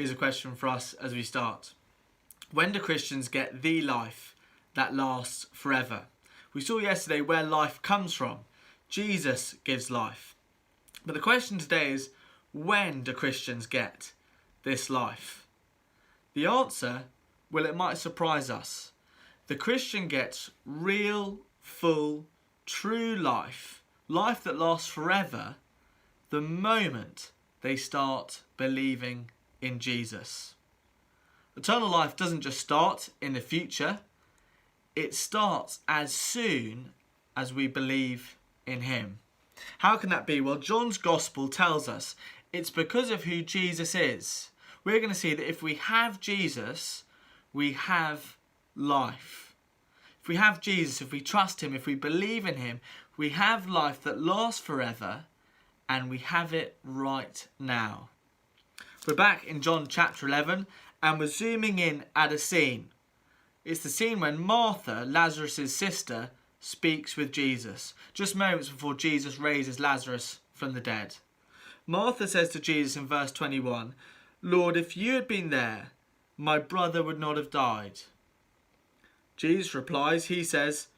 Here's a question for us as we start. When do Christians get the life that lasts forever? We saw yesterday where life comes from. Jesus gives life. But the question today is, when do Christians get this life? The answer, well, it might surprise us. The Christian gets real, full, true life, life that lasts forever, the moment they start believing in Jesus. Eternal life doesn't just start in the future, it starts as soon as we believe in him. How can that be? Well, John's Gospel tells us it's because of who Jesus is. We're going to see that if we have Jesus, we have life. If we have Jesus, if we trust him, if we believe in him, we have life that lasts forever, and we have it right now. We're back in John chapter 11, and we're zooming in at a scene. It's the scene when Martha, Lazarus' sister, speaks with Jesus, just moments before Jesus raises Lazarus from the dead. Martha says to Jesus in verse 21, "Lord, if you had been there, my brother would not have died." Jesus replies, he says,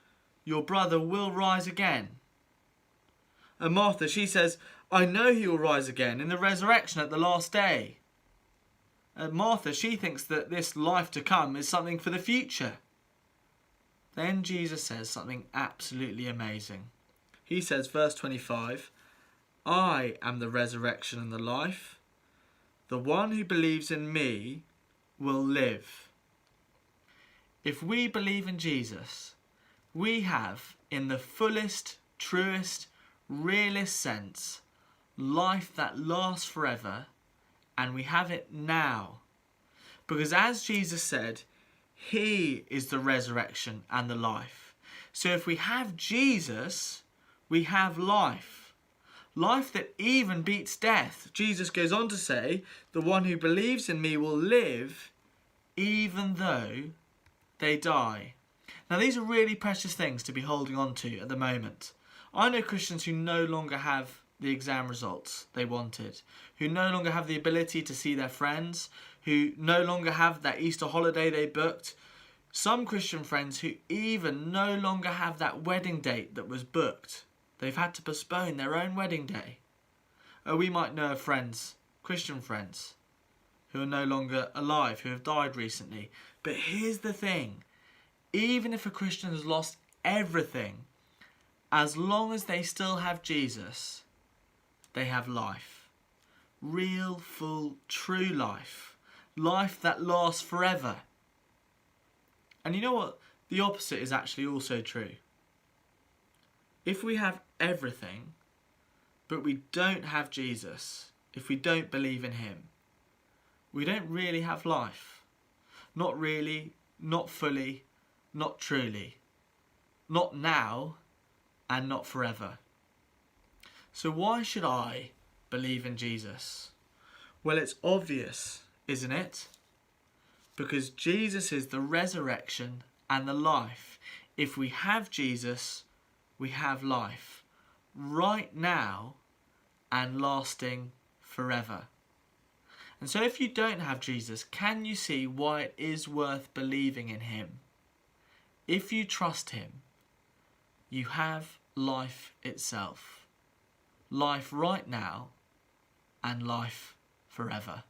"Your brother will rise again." And Martha, she says, "I know he will rise again in the resurrection at the last day." And Martha, she thinks that this life to come is something for the future. Then Jesus says something absolutely amazing. He says, verse 25, "I am the resurrection and the life. The one who believes in me will live." If we believe in Jesus, we have, in the fullest, truest, realest sense, life that lasts forever, and we have it now. Because as Jesus said, he is the resurrection and the life. So if we have Jesus, we have life. Life that even beats death. Jesus goes on to say, "The one who believes in me will live even though they die." Now these are really precious things to be holding on to at the moment. I know Christians who no longer have the exam results they wanted, who no longer have the ability to see their friends, who no longer have that Easter holiday they booked. Some Christian friends who even no longer have that wedding date that was booked. They've had to postpone their own wedding day. Or we might know of friends, Christian friends, who are no longer alive, who have died recently. But here's the thing, even if a Christian has lost everything, as long as they still have Jesus, they have life. Real, full, true life. Life that lasts forever. And you know what? The opposite is actually also true. If we have everything, but we don't have Jesus, if we don't believe in him, we don't really have life. Not really, not fully, not truly. Not now, and not forever. So why should I believe in Jesus? Well, it's obvious, isn't it? Because Jesus is the resurrection and the life. If we have Jesus, we have life. Right now and lasting forever. And so if you don't have Jesus, can you see why it is worth believing in him? If you trust him, you have life itself. Life right now and life forever.